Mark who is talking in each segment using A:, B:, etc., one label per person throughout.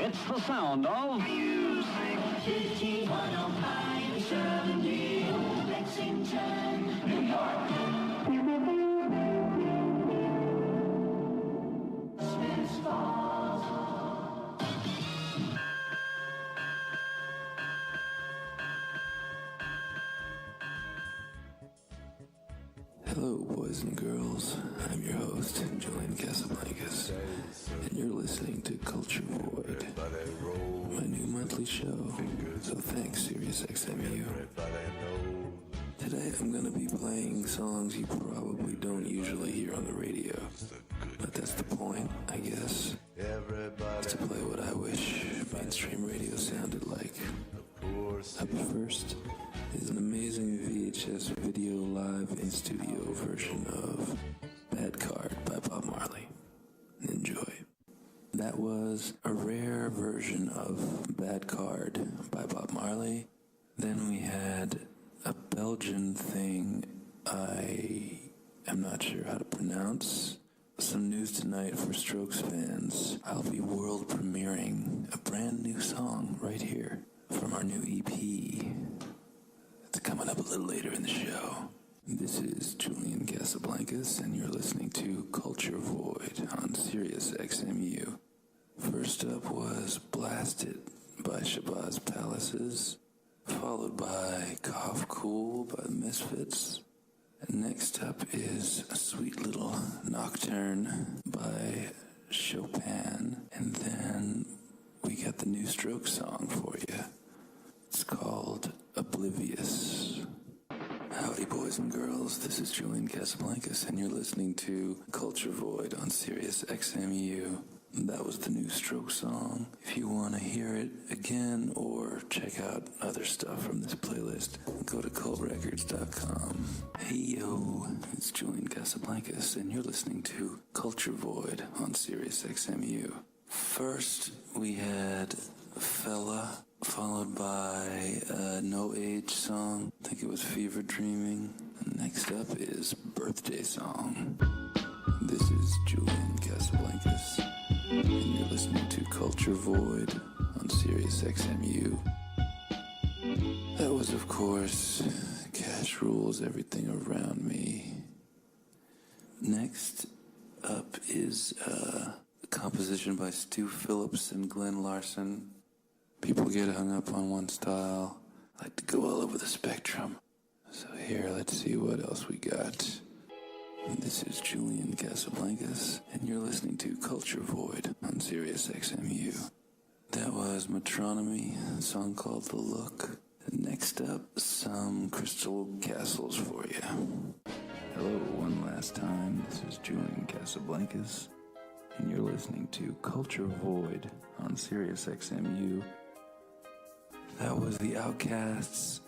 A: It's the sound of
B: Music 5105 Lexington, New York. Smith Falls.
C: Hello, boys and girls. I'm your host, Julian Casablancas, and you're listening to Culture Void, my new monthly show. So thanks, SiriusXMU. Today I'm gonna be playing songs you probably don't usually hear on the radio, but that's the point, I guess. Is to play what I wish mainstream radio sounded like. Up first is an amazing VHS video live in studio version of Bad Card by Bob Marley. Enjoy. That was a rare version of Bad Card by Bob Marley. Then we had a Belgian thing I am not sure how to pronounce. Some news tonight for Strokes fans. I'll be world premiering a brand new song right here from our new EP. It's coming up a little later in the show. This is Julian Casablancas, and you're listening to Culture Void on SiriusXMU. First up was Blasted by Shabazz Palaces, followed by Cough Cool by the Misfits. And next up is a sweet little Nocturne by Chopin. And then we got the new Strokes song for you. It's called Oblivious. Howdy, boys and girls. This is Julian Casablancas, and you're listening to Culture Void on SiriusXMU. That was the new Strokes song. If you want to hear it again or check out other stuff from this playlist, go to cultrecords.com. Hey yo, it's Julian Casablancas, and you're listening to Culture Void on SiriusXMU. First, we had Fella, followed by a No Age song. I think it was Fever Dreaming. And next up is Birthday Song. This is Julian Casablancas, and you're listening to Culture Void on SiriusXMU. That was, of course, Cash Rules Everything Around Me. Next up is a composition by Stu Phillips and Glenn Larson. People get hung up on one style. I like to go all over the spectrum. So here, let's see what else we got. This is Julian Casablancas, and you're listening to Culture Void on SiriusXMU. That was Metronomy, a song called The Look. And next up, some Crystal Castles for you. Hello, one last time. This is Julian Casablancas, and you're listening to Culture Void on SiriusXMU. That was The Outcasts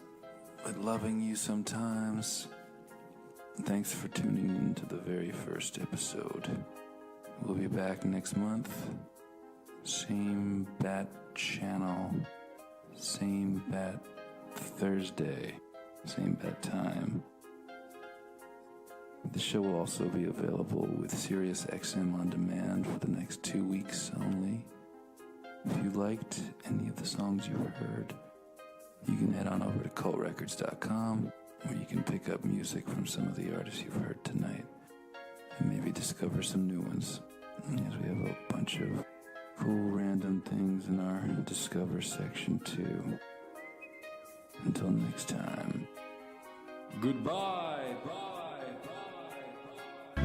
C: with Loving You Sometimes. Thanks for tuning in to the very first episode. We'll be back next month. Same bat channel. Same bat Thursday. Same bat time. The show will also be available with SiriusXM on demand for the next 2 weeks only. If you liked any of the songs you heard, you can head on over to cultrecords.com, where you can pick up music from some of the artists you've heard tonight, and maybe discover some new ones, as we have a bunch of cool random things in our Discover section too. Until next time.
A: Goodbye.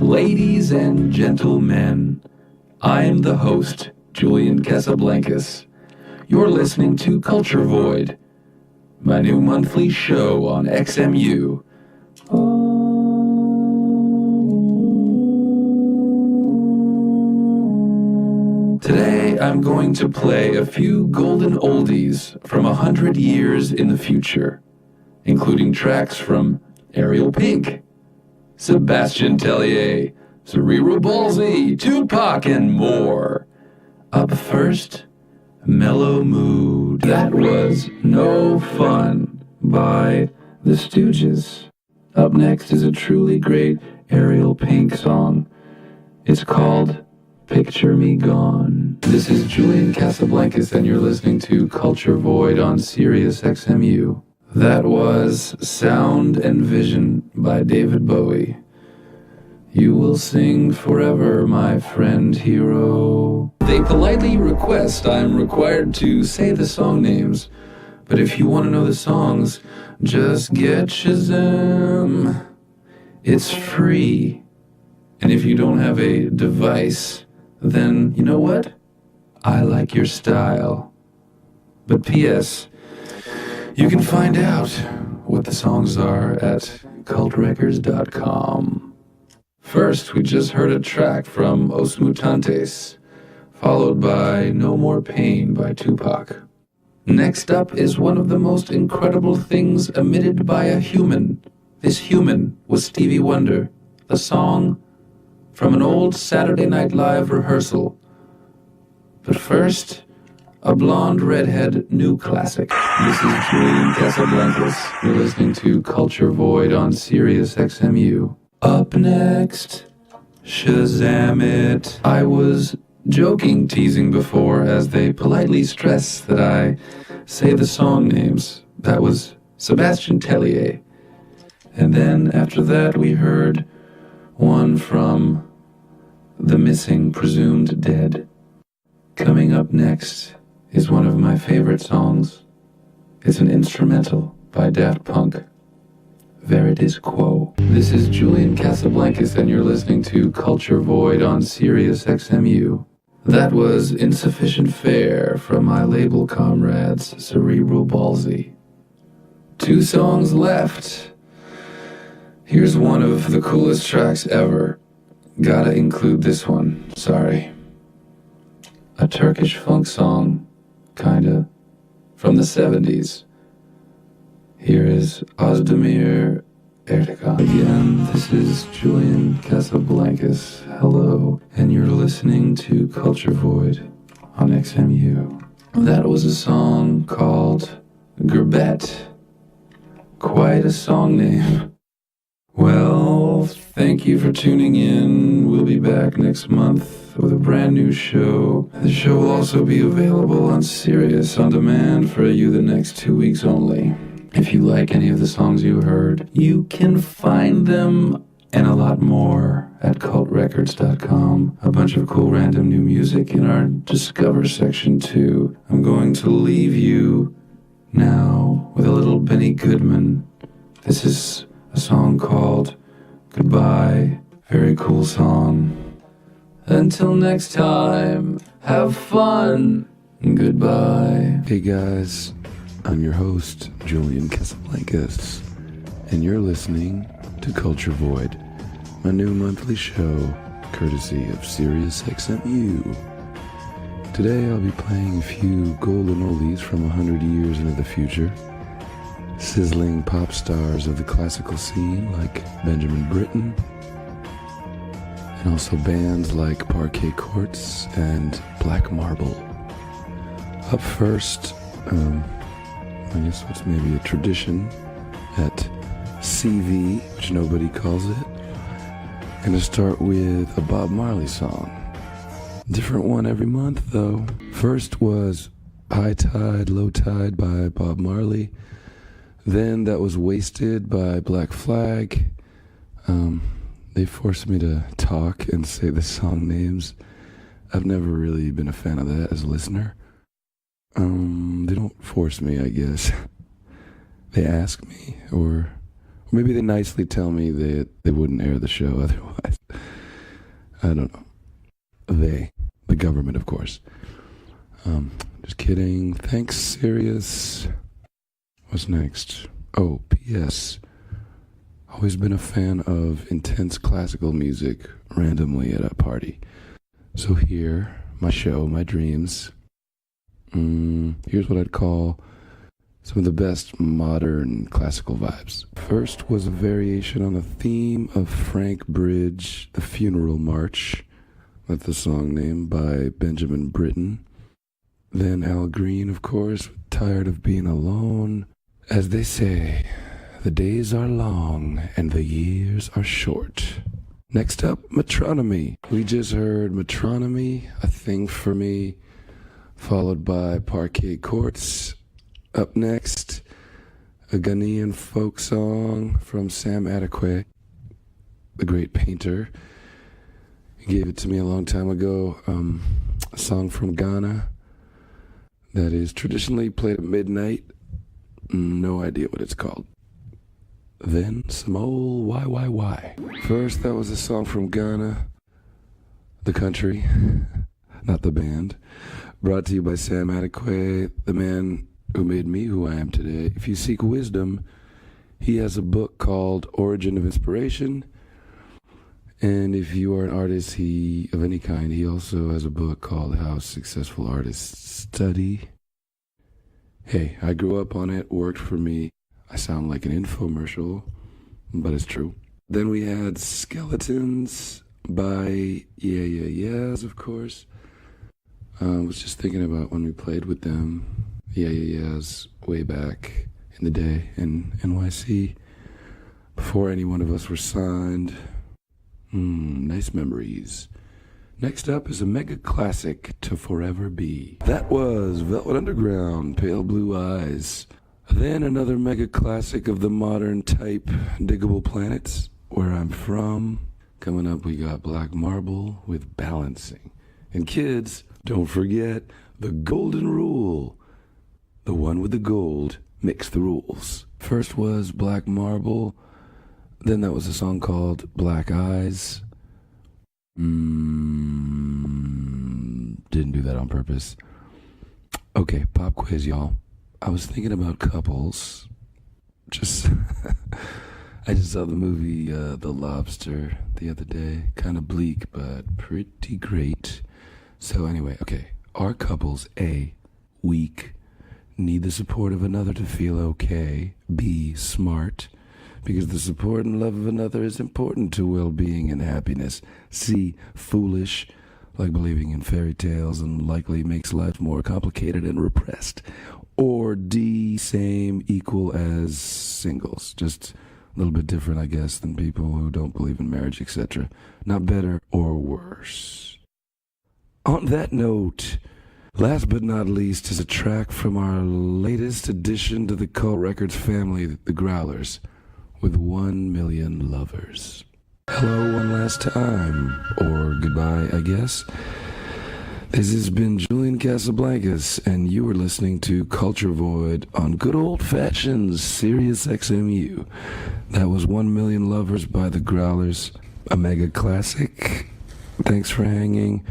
D: Ladies and gentlemen, I'm the host, Julian Casablancas. You're listening to Culture Void, my new monthly show on XMU. Today, I'm going to play a few golden oldies from 100 years in the future, including tracks from Ariel Pink, Sebastian Tellier, Cerebral Ballsy, Tupac, and more. Up first, Mellow Mood. That was No Fun by The Stooges. Up next is a truly great Ariel Pink song. It's called Picture Me Gone. This is Julian Casablancas, and you're listening to Culture Void on Sirius XMU. That was Sound and Vision by David Bowie. You will sing forever, my friend hero. They politely request I'm required to say the song names, but if you want to know the songs, just get Shazam. It's free. And if you don't have a device, then you know what? I like your style. But P.S., you can find out what the songs are at cultrecords.com. First, we just heard a track from Os Mutantes, followed by No More Pain by Tupac. Next up is one of the most incredible things emitted by a human. This human was Stevie Wonder, the song from an old Saturday Night Live rehearsal. But first, a blonde redhead new classic. This is Julian Casablancas. You're listening to Culture Void on Sirius XMU. Up next, Shazam it. I was joking, teasing before, as they politely stress that I say the song names. That was Sebastian Tellier. And then after that we heard one from The Missing Presumed Dead. Coming up next is one of my favorite songs. It's an instrumental by Daft Punk. Veritas Quo. This is Julian Casablancas, and you're listening to Culture Void on Sirius XMU. That was Insufficient Fare from my label comrades, Cerebral Ballsy. 2 songs left. Here's one of the coolest tracks ever. Gotta include this one, sorry. A Turkish funk song, kinda, from the 70s. Here is Özdemir Ertekan. Again, this is Julian Casablancas. Hello, and you're listening to Culture Void on XMU. That was a song called Gurbet. Quite a song name. Well, thank you for tuning in. We'll be back next month with a brand new show. The show will also be available on Sirius On Demand for you the next 2 weeks only. If you like any of the songs you heard, you can find them and a lot more at cultrecords.com. A bunch of cool random new music in our Discover section too. I'm going to leave you now with a little Benny Goodman. This is a song called Goodbye. Very cool song. Until next time, have fun. Goodbye.
C: Hey guys, I'm your host, Julian Casablancas, and you're listening to Culture Void, my new monthly show, courtesy of Sirius XMU. Today I'll be playing a few golden oldies from 100 years into the future, sizzling pop stars of the classical scene like Benjamin Britten, and also bands like Parquet Courts and Black Marble. Up first, I guess what's maybe a tradition at CV, which nobody calls it. Gonna start with a Bob Marley song. Different one every month though. First was High Tide, Low Tide by Bob Marley. Then that was Wasted by Black Flag. They forced me to talk and say the song names. I've never really been a fan of that as a listener. They don't force me, I guess. They ask me, or maybe they nicely tell me that they wouldn't air the show otherwise. I don't know. The government, of course. Just kidding. Thanks, Sirius. What's next? Oh, P.S. Always been a fan of intense classical music randomly at a party. So here, my show, my dreams. Here's what I'd call some of the best modern classical vibes. First was a variation on the theme of Frank Bridge, The Funeral March. That's the song name by Benjamin Britten. Then Al Green, of course, Tired of Being Alone. As they say, the days are long and the years are short. Next up, Metronomy. We just heard Metronomy, A Thing for Me, followed by Parquet Courts. Up next, a Ghanaian folk song from Sam Adequate, the great painter. He gave it to me a long time ago, a song from Ghana that is traditionally played at midnight. No idea what it's called. Then some old why. First, that was a song from Ghana, the country, not the band, brought to you by Sam Adequate, the man who made me who I am today. If you seek wisdom, he has a book called Origin of Inspiration. And if you are an artist of any kind, he also has a book called How Successful Artists Study. Hey, I grew up on it, worked for me. I sound like an infomercial, but it's true. Then we had Skeletons by Yeahs, of course. I was just thinking about when we played with them, Yeahs, way back in the day in NYC, before any one of us were signed. Nice memories. Next up is a mega classic, To Forever Be. That was Velvet Underground, Pale Blue Eyes. Then another mega classic of the modern type, Diggable Planets, Where I'm From. Coming up, we got Black Marble with Balancing. And kids, don't forget the golden rule. The one with the gold, mix the rules. First was Black Marble. Then that was a song called Black Eyes. Didn't do that on purpose. Okay, pop quiz, y'all. I was thinking about couples. I just saw the movie The Lobster the other day. Kind of bleak, but pretty great. So anyway, okay. Are couples A, weak, need the support of another to feel okay? B, smart, because the support and love of another is important to well-being and happiness. C, foolish, like believing in fairy tales and likely makes life more complicated and repressed. Or D, same, equal as singles. Just a little bit different, I guess, than people who don't believe in marriage, etc. Not better or worse. On that note, last but not least is a track from our latest addition to the Cult Records family, the Growlers, with 1 Million Lovers. Hello one last time, or goodbye, I guess. This has been Julian Casablancas, and you are listening to Culture Void on good old-fashioned Sirius XMU. That was 1 Million Lovers by the Growlers, a mega classic. Thanks for hanging.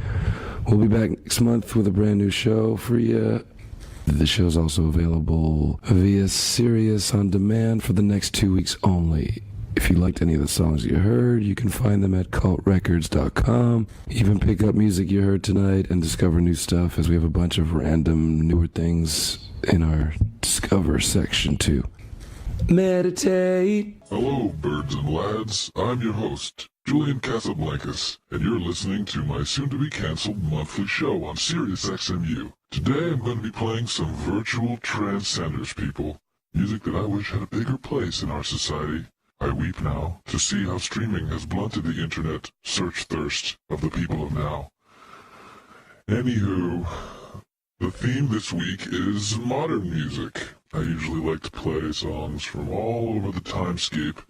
C: We'll be back next month with a brand new show for you. The show's also available via Sirius On Demand for the next 2 weeks only. If you liked any of the songs you heard, you can find them at cultrecords.com. Even pick up music you heard tonight and discover new stuff, as we have a bunch of random newer things in our Discover section too. Meditate.
A: Hello, birds and lads. I'm your host, Julian Casablancas, and you're listening to my soon-to-be-canceled monthly show on Sirius XMU. Today I'm going to be playing some virtual transcenders, people. Music that I wish had a bigger place in our society. I weep now to see how streaming has blunted the internet search thirst of the people of now. Anywho, the theme this week is modern music. I usually like to play songs from all over the timescape,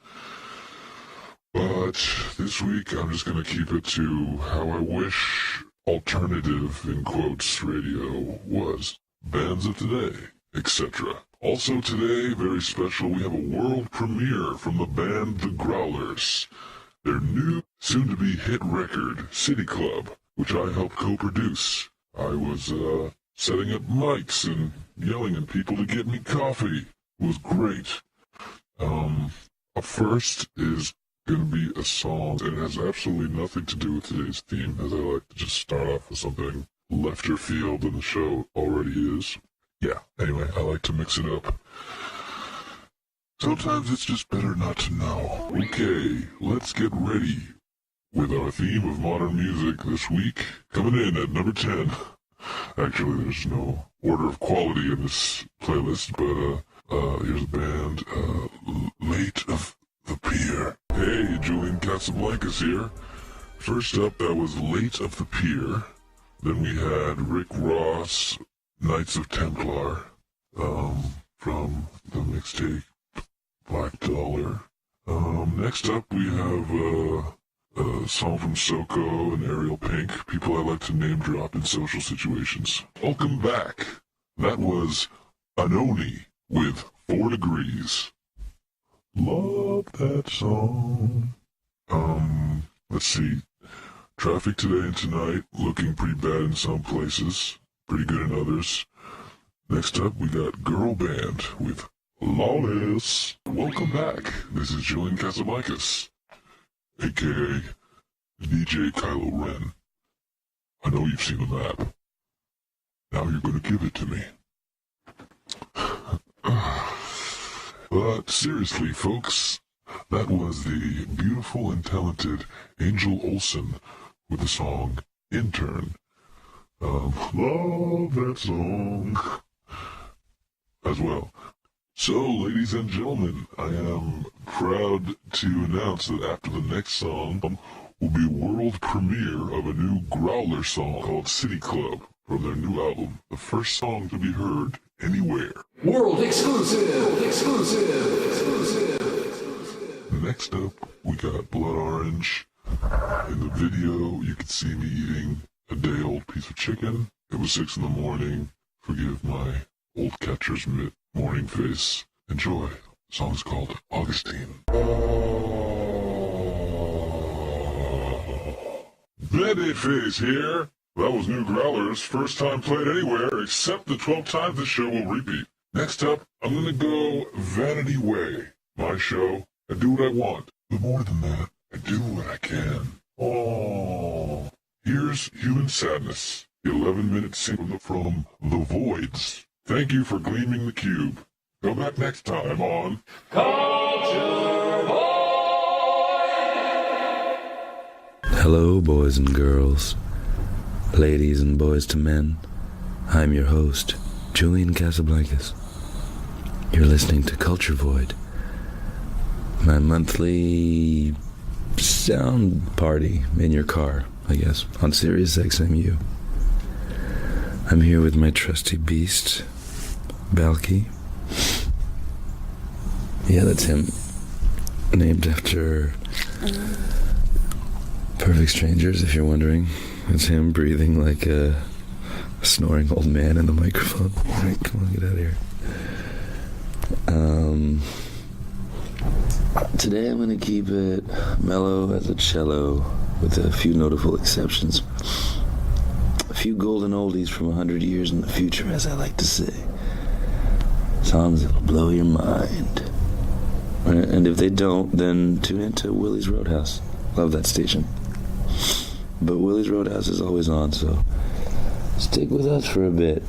A: but this week I'm just going to keep it to how I wish alternative, in quotes, radio was. Bands of today, etc. Also today, very special, we have a world premiere from the band The Growlers. Their new, soon-to-be hit record, City Club, which I helped co-produce. I was, setting up mics and yelling at people to get me coffee. It was great. Up first is going to be a song that has absolutely nothing to do with today's theme, as I like to just start off with something lefter field than the show already is. Yeah, anyway, I like to mix it up. Sometimes it's just better not to know. Okay, let's get ready with our theme of modern music this week. Coming in at number 10. Actually, there's no order of quality in this playlist, but here's a band, Late of The Pier. Hey, Julian Casablancas here. First up, that was Late of the Pier. Then we had Rick Ross, Knights of Templar, from the mixtape Black Dollar. Next up, we have a song from Soko and Ariel Pink, people I like to name drop in social situations. Welcome back. That was Anoni with 4 Degrees. Love that song. Let's see. Traffic today and tonight looking pretty bad in some places, pretty good in others. Next up, we got Girl Band with Lawless. Welcome back. This is Julian Casablancas, a.k.a. DJ Kylo Ren. I know you've seen the map. Now you're going to give it to me. But seriously, folks, that was the beautiful and talented Angel Olsen with the song Intern. Love that song as well. So, ladies and gentlemen, I am proud to announce that after the next song will be a world premiere of a new Growlers song called City Club from their new album, the first song to be heard anywhere.
D: World exclusive! Exclusive!
A: Next up, we got Blood Orange. In the video, you can see me eating a day-old piece of chicken. It was 6 in the morning. Forgive my old catcher's mitt morning face. Enjoy. The song is called Augustine. Babyface here. That was new Growlers, first time played anywhere except the 12 times the show will repeat. Next up, I'm gonna go Vanity Way. My show. I do what I want. But more than that, I do what I can. Oh. Here's Human Sadness, the 11-minute single from The Voids. Thank you for gleaming the cube. Go back next time on Culture Void!
C: Hello, boys and girls, ladies and boys to men. I'm your host, Julian Casablancas. You're listening to Culture Void, my monthly sound party in your car, I guess, on Sirius XMU. I'm here with my trusty beast, Balky. Yeah, that's him. Named after Perfect Strangers, if you're wondering. It's him breathing like a snoring old man in the microphone. Alright, come on, get out of here. Today I'm going to keep it mellow as a cello, with a few notable exceptions. A few golden oldies from 100 years in the future, as I like to say. Songs that'll blow your mind. And if they don't, then tune into Willie's Roadhouse. Love that station. But Willie's Roadhouse is always on, so stick with us for a bit.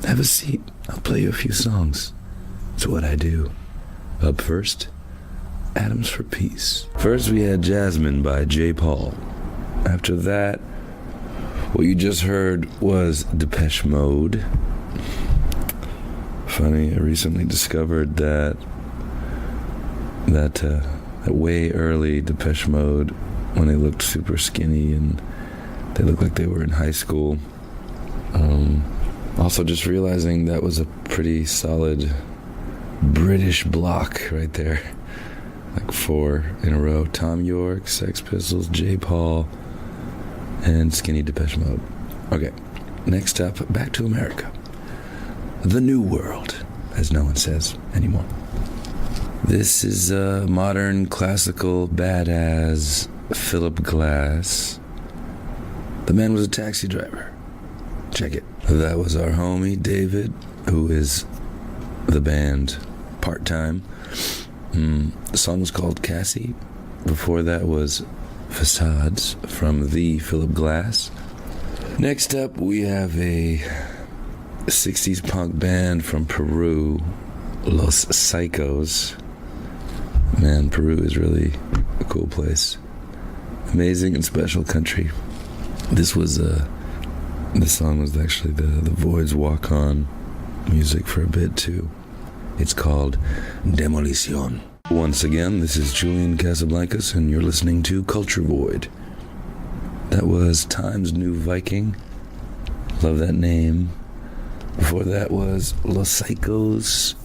C: Have a seat. I'll play you a few songs. It's what I do. Up first, Atoms for Peace. First we had Jasmine by J. Paul. After that, what you just heard was Depeche Mode. Funny, I recently discovered that way early Depeche Mode, when they looked super skinny and they looked like they were in high school. Also just realizing that was a pretty solid British block right there. Like 4 in a row. Tom York, Sex Pistols, J. Paul, and skinny Depeche Mode. Okay, next up, back to America. The New World, as no one says anymore. This is a modern, classical, badass Philip Glass. The man was a taxi driver. Check it. That was our homie, David, who is the band part-time. The song was called Cassie. Before that was Facades from the Philip Glass. Next up, we have a 60s punk band from Peru, Los Psychos. Man, Peru is really a cool place. Amazing and special country. This song was actually the Void's walk-on music for a bit too. It's called Demolition.
E: Once again, this is Julian Casablancas, and you're listening to Culture Void. That was Time's New Viking. Love that name. Before that was Los Psychos.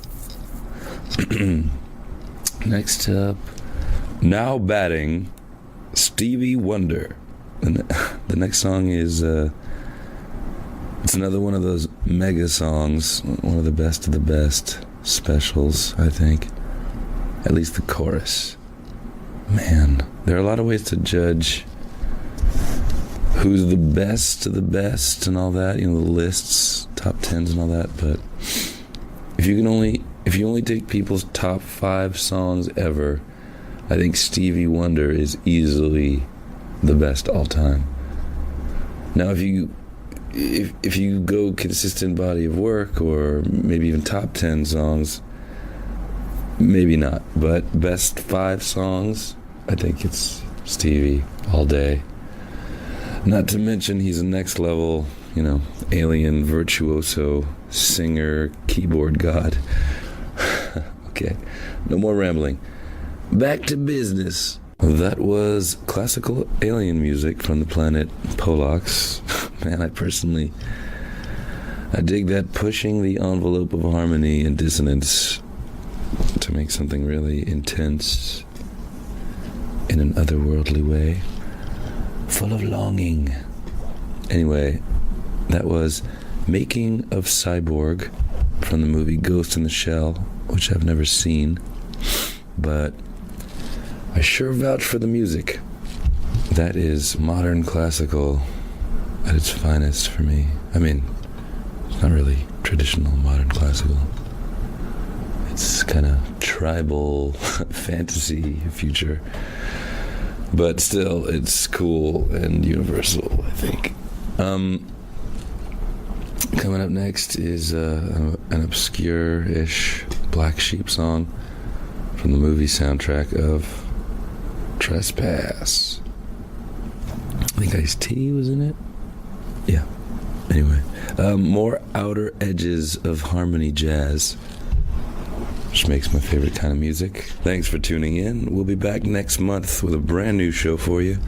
E: Next up, now batting, Stevie Wonder. And the next song is, it's another one of those mega songs, one of the best specials, I think. At least the chorus. Man, there are a lot of ways to judge who's the best of the best and all that, you know, the lists, top tens and all that, but if you only take people's top 5 songs ever, I think Stevie Wonder is easily the best all time. Now if you go consistent body of work, or maybe even top 10 songs, maybe not, but best 5 songs, I think it's Stevie all day. Not to mention he's a next level, you know, alien virtuoso singer, keyboard god. Okay, no more rambling. Back to business. That was classical alien music from the planet Polax. Man, I dig that, pushing the envelope of harmony and dissonance to make something really intense in an otherworldly way, full of longing. Anyway, that was Making of Cyborg from the movie Ghost in the Shell, which I've never seen, but I sure vouch for the music. That is modern classical at its finest for me. I mean, it's not really traditional modern classical. It's kind of tribal fantasy future, but still it's cool and universal, I think. Coming up next is an obscure-ish Black Sheep song from the movie soundtrack of Trespass. I think Ice-T was in it. Yeah. Anyway, more outer edges of harmony jazz, which makes my favorite kind of music. Thanks for tuning in. We'll be back next month with a brand new show for you.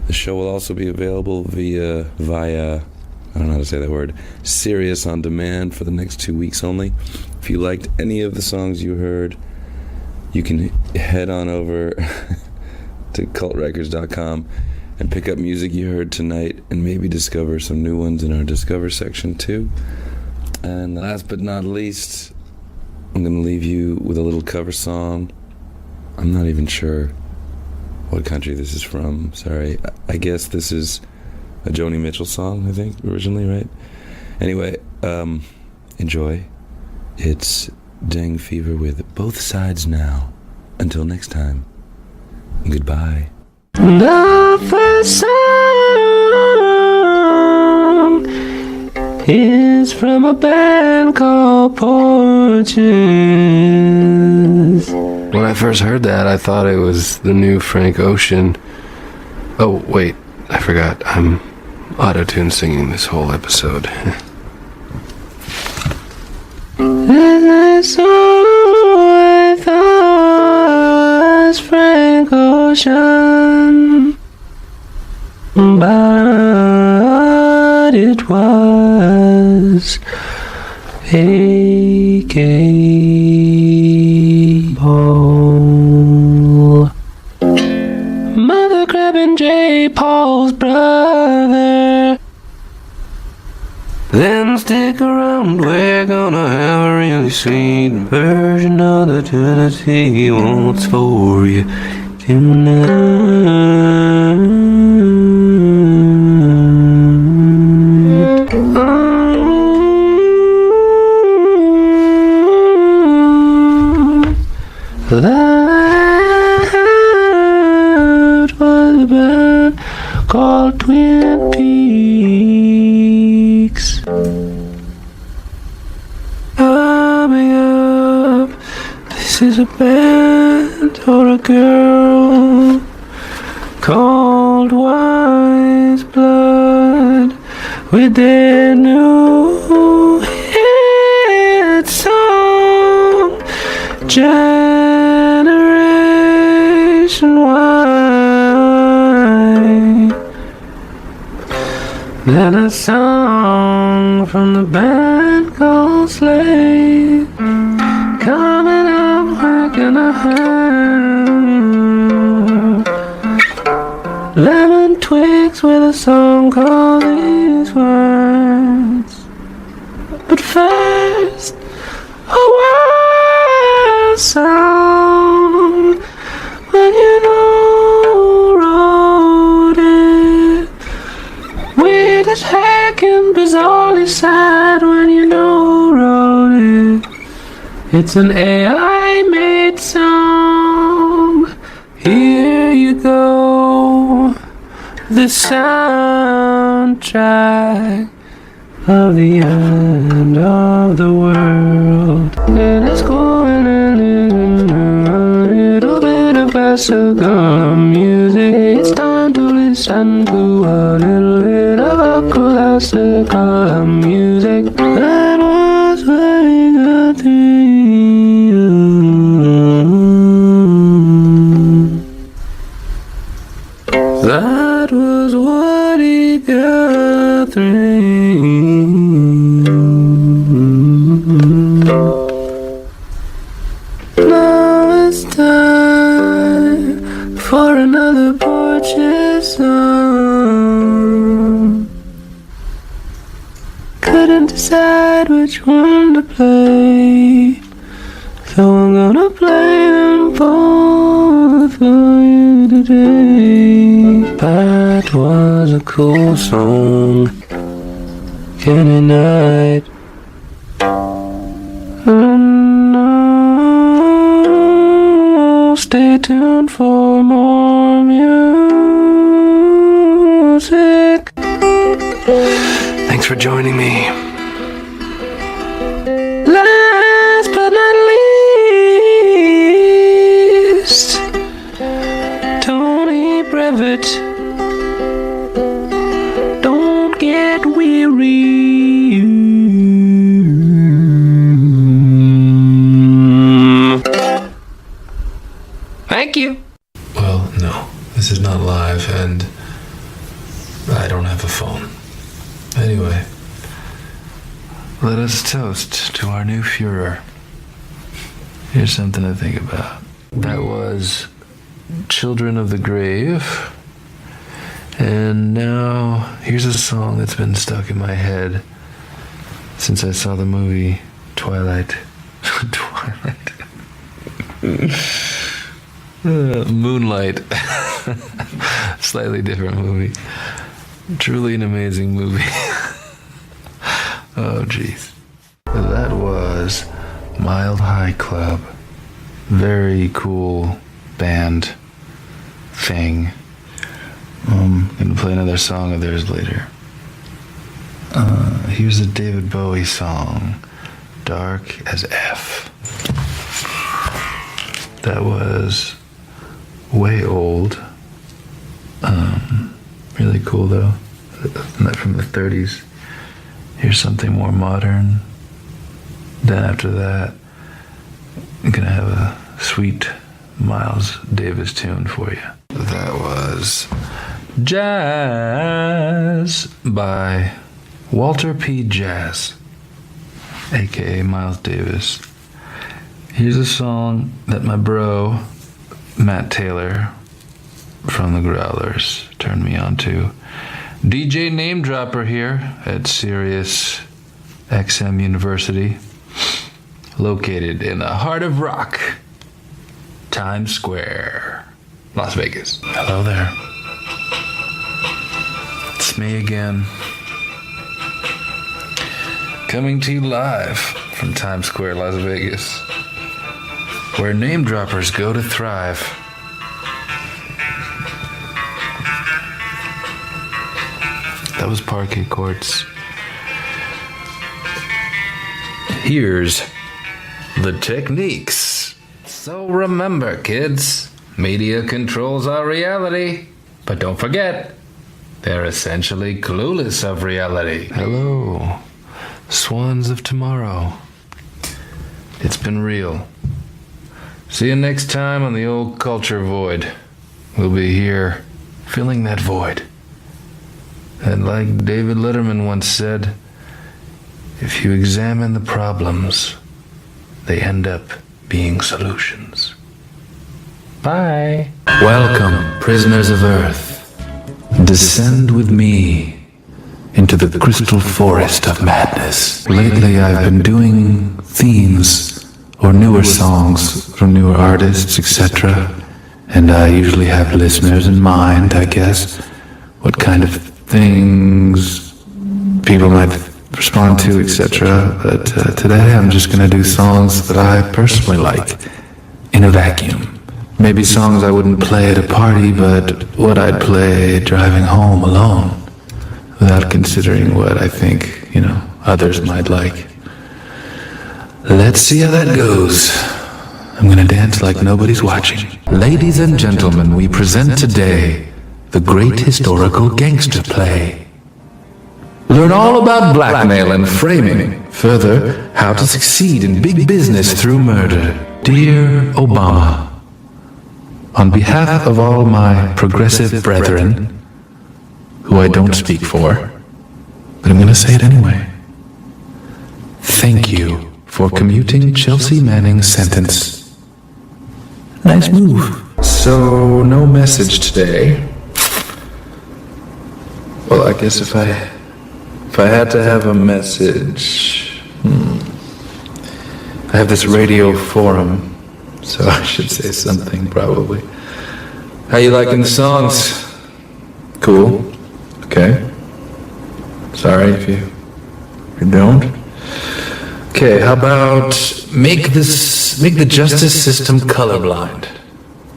E: The show will also be available via, I don't know how to say that word, Sirius On Demand for the next 2 weeks only. If you liked any of the songs you heard, you can head on over to cultrecords.com and pick up music you heard tonight and maybe discover some new ones in our Discover section too. And last but not least, I'm going to leave you with a little cover song. I'm not even sure what country this is from. Sorry. I guess this is a Joni Mitchell song, I think, originally, right? Anyway, enjoy. It's Dang Fever with Both Sides Now. Until next time, goodbye.
F: The first song is from a band called Porches. When I first heard that, I thought it was the new Frank Ocean. Oh, wait, I forgot. I'm auto-tune singing this whole episode. And I saw I thought was Frank Ocean, but it was a cable. Mother grabbing J. Paul's brother. Then stick around, we're gonna have a really sweet version of the Tennessee he wants for you tonight. That was a band called Twin Peaks. Coming up, this is a band or a girl called Wise Blood with their new hit song, Generation. nationwide. Then a song from the band called Slave, coming up quick in a hand. Lemon twigs with a song called these words. But first, a wild sound when you know wrote it. Weird as heck and bizarrely sad when you know wrote it. It's an AI made song. Here you go. The soundtrack of the end of the world. And it's going a little bit of classical music. It's time to listen to a little bit of classical music. That was what he got through. That was what he got through. Now it's time for another portrait song. Couldn't decide which one to play, so I'm gonna play them both for you today. That was a cool song. Any night. Stay tuned for more music. Thanks for joining me. Last but not least, Tony Brevitt. Don't get weary. Thank you. Well, no, this is not live, and I don't have a phone. Anyway, let us toast to our new Führer. Here's something to think about. That was Children of the Grave. And now, here's a song that's been stuck in my head since I saw the movie Twilight. Moonlight. Slightly different movie. Truly an amazing movie. Oh, jeez. That was Mild High Club. Very cool band thing. Gonna play another song of theirs later. Here's a David Bowie song, Dark as F. That was way old. Really cool though. Not from the 30s. Here's something more modern. Then after that, I'm gonna have a sweet Miles Davis tune for you. That was Jazz by Walter P. Jazz, aka Miles Davis. Here's a song that my bro, Matt Taylor, from the Growlers, turned me on to. DJ Name Dropper here at Sirius XM University, located in the heart of rock, Times Square, Las Vegas. Hello there. It's me again. Coming to you live from Times Square, Las Vegas, where name droppers go to thrive. That was Parquet Courts. Here's the techniques. So remember, kids, media controls our reality, but don't forget, they're essentially clueless of reality. Hello, swans of tomorrow. It's been real. See you next time on the old culture void. will be here, filling that void. And like David Letterman once said, if you examine the problems, they end up being solutions. Bye. Welcome, prisoners of Earth. Descend with me into the crystal forest of madness. Lately, I've been doing themes or newer songs from newer artists, etc. And I usually have listeners in mind, I guess, what kind of things people might respond to, etc. But today I'm just going to do songs that I personally like in a vacuum. Maybe songs I wouldn't play at a party, but what I'd play driving home alone, without considering what I think, others might like. Let's see how that goes. I'm gonna dance like nobody's watching. Ladies and gentlemen, we present today the great historical gangster play. Learn all about blackmail and framing. Further, how to succeed in big business through murder. Dear Obama, on behalf of all my progressive brethren, who I don't speak for, but I'm going to say it anyway. Thank you for commuting Chelsea Manning's sentence. Nice move. So, no message today. Well, I guess if I had to have a message, I have this radio forum, so I should say something probably. How you liking the songs? Cool. Okay. Sorry if you don't. Okay, how about make the justice system colorblind?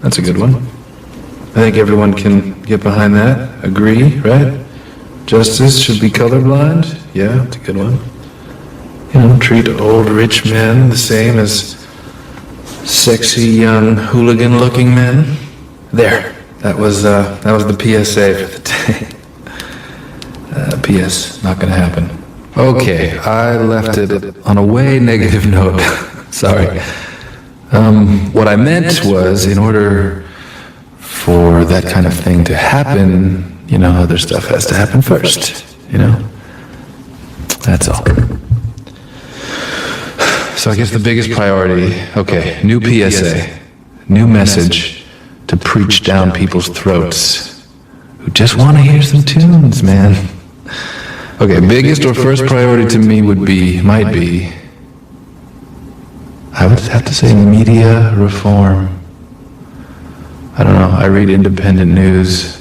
F: That's a good one. I think everyone can get behind that. Agree, right? Justice should be colorblind? Yeah, it's a good one. Treat old rich men the same as sexy young hooligan-looking men. There. That was the PSA for the day. P.S. Not gonna happen. Okay, I left it on a way negative note. Sorry. What I meant was, in order for that kind of thing to happen, other stuff has to happen first, That's all. So I guess the biggest priority, okay, new PSA, new message to preach down people's throats who just want to hear some tunes, man. Okay, biggest or first priority to me might be, I would have to say media reform. I don't know, I read independent news,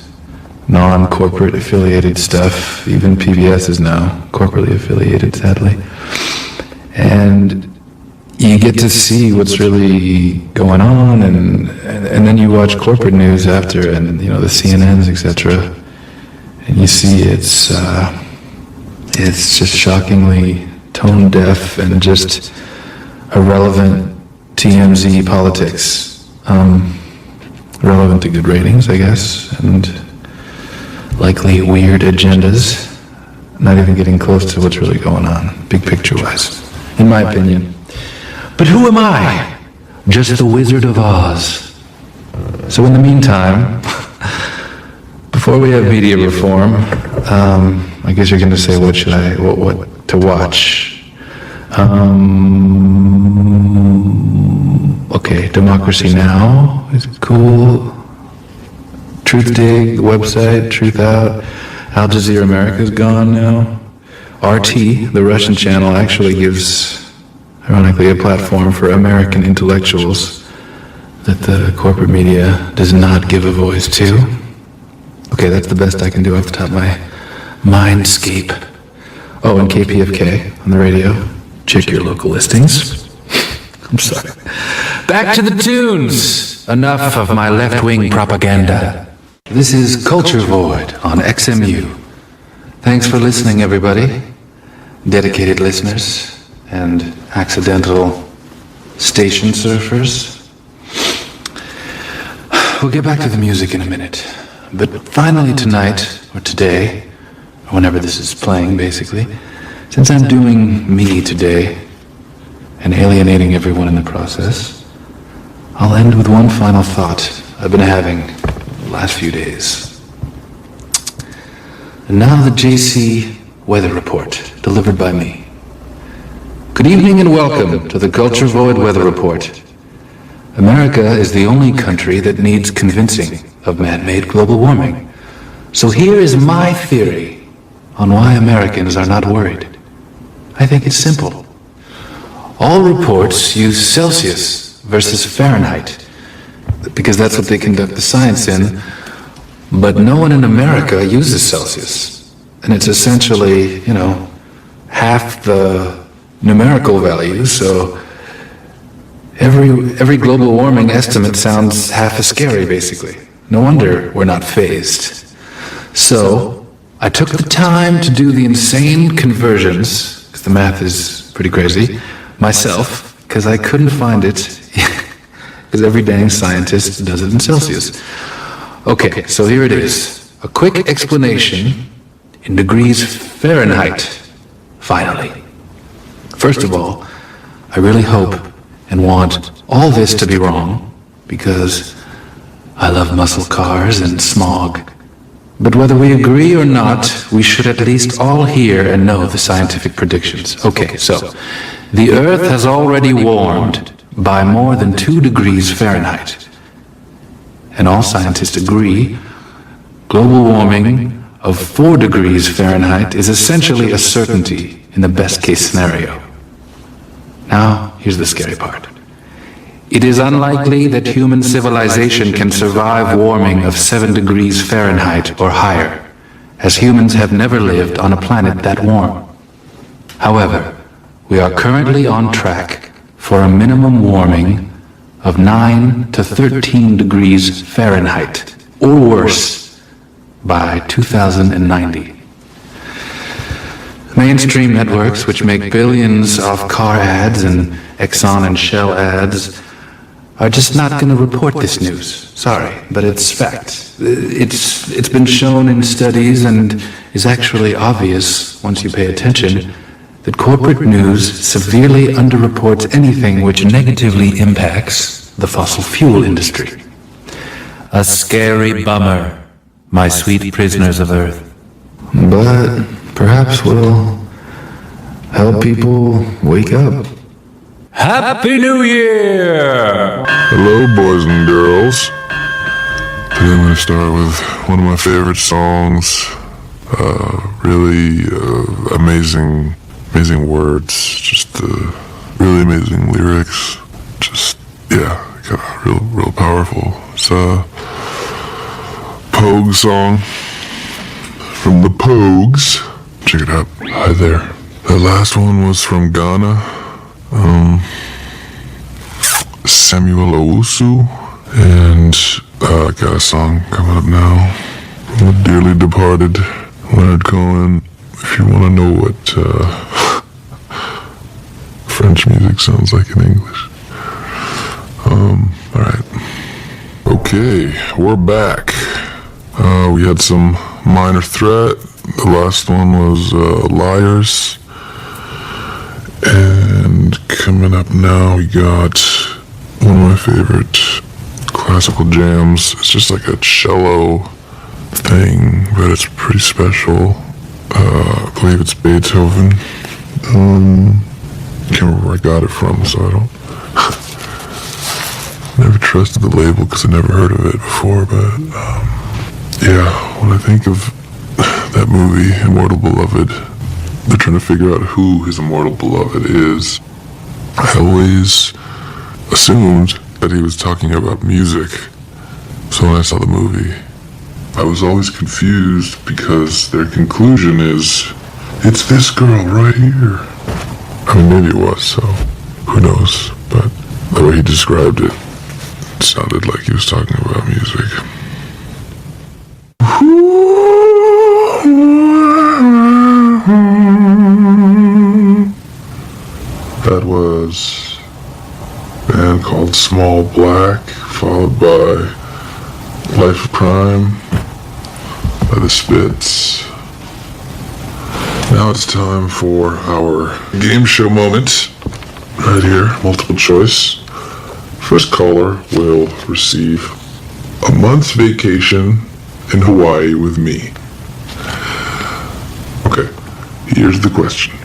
F: non-corporate affiliated stuff, even PBS is now corporately affiliated, sadly. And you get to see what's really going on, and then you watch corporate news after, and the CNNs, etc. And you see it's just shockingly tone deaf and just irrelevant TMZ politics. Relevant to good ratings, I guess, and likely weird agendas. Not even getting close to what's really going on, big picture-wise, in my opinion. But who am I? Just the Wizard of Oz. So in the meantime, before we have media reform, I guess you're going to say, what to watch? Okay, Democracy Now! Is cool. Truth Dig, website, Truth Out. Al Jazeera America's gone now. RT, the Russian channel, actually gives, ironically, a platform for American intellectuals that the corporate media does not give a voice to. Okay, that's the best I can do off the top of my mindscape. Oh, and KPFK on the radio. Check your local listings. I'm sorry. Back to the tunes! Enough of my left-wing propaganda. This is Culture Void on XMU. Thanks for listening, everybody. Dedicated listeners and accidental station surfers. We'll get back to the music in a minute. But finally tonight, or today, or whenever this is playing, basically, since I'm doing me today, and alienating everyone in the process, I'll end with one final thought I've been having the last few days. And now the JC Weather Report, delivered by me. Good evening and welcome to the Culture Void Weather Report. America is the only country that needs convincing of man-made global warming. So here is my theory on why Americans are not worried. I think it's simple. All reports use Celsius versus Fahrenheit, because that's what they conduct the science in, but no one in America uses Celsius. And it's essentially, half the numerical value, so every global warming estimate sounds half as scary, basically. No wonder we're not phased. So, I took the time to do the insane conversions, because the math is pretty crazy, myself, because I couldn't find it, because every dang scientist does it in Celsius. Okay, so here it is. A quick explanation in degrees Fahrenheit, finally. First of all, I really hope and want all this to be wrong, because I love muscle cars and smog. But whether we agree or not, we should at least all hear and know the scientific predictions. Okay, so the Earth has already warmed by more than 2 degrees Fahrenheit. And all scientists agree, global warming of 4 degrees Fahrenheit is essentially a certainty in the best case scenario. Now, here's the scary part. It is unlikely that human civilization can survive warming of 7 degrees Fahrenheit or higher, as humans have never lived on a planet that warm. However, we are currently on track for a minimum warming of 9 to 13 degrees Fahrenheit, or worse, by 2090. Mainstream networks, which make billions off car ads and Exxon and Shell ads, are just not going to report this news. Sorry, but it's fact. It's been shown in studies and is actually obvious, once you pay attention, that corporate news severely underreports anything which negatively impacts the fossil fuel industry. A scary bummer, my sweet prisoners of Earth. But perhaps we'll help people wake up. Happy New Year!
A: Hello, boys and girls. Today I'm going to start with one of my favorite songs. Really amazing words. Just really amazing lyrics. Just, kind of real powerful. It's a Pogue song from the Pogues. Check it out. Hi there. The last one was from Ghana. Samuel Owusu, and I got a song coming up now from the dearly departed Leonard Cohen. If you want to know what French music sounds like in English. Alright. Okay, we're back. We had some Minor Threat. The last one was Liars. And coming up now, we got one of my favorite classical jams. It's just like a cello thing, but it's pretty special. I believe it's Beethoven. Can't remember where I got it from, so I don't never trusted the label because I never heard of it before. But when I think of that movie, Immortal Beloved, they're trying to figure out who his immortal beloved is. I always assumed that he was talking about music. So when I saw the movie, I was always confused because their conclusion is, it's this girl right here. I mean, maybe it was, so who knows? But the way he described it, it sounded like he was talking about music. That was a band called Small Black, followed by Life of Crime by the Spits. Now it's time for our game show moment. Right here, multiple choice. First caller will receive a month's vacation in Hawaii with me. Okay, here's the question.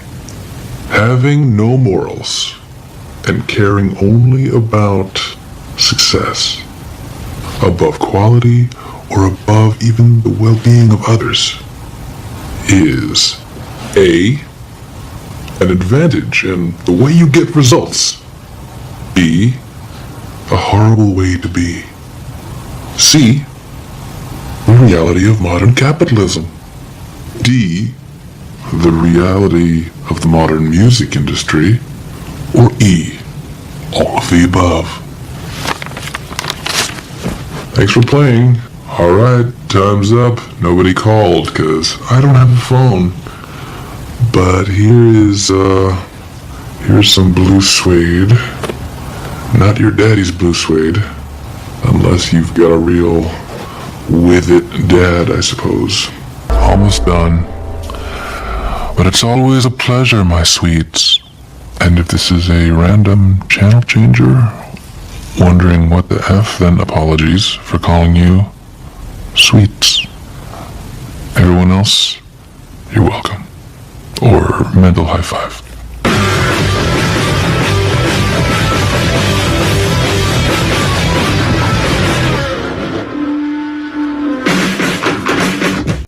A: Having no morals and caring only about success above quality or above even the well-being of others is A, an advantage in the way you get results, B, a horrible way to be, C, the reality of modern capitalism, D, the reality of the modern music industry, or E, all of the above. Thanks for playing. Alright, time's up. Nobody called, cause I don't have a phone. But here's some blue suede. Not your daddy's blue suede. Unless you've got a real with it dad, I suppose. Almost done. But it's always a pleasure, my sweets. And if this is a random channel changer, wondering what the F, then apologies for calling you sweets. Everyone else, you're welcome. Or mental high five.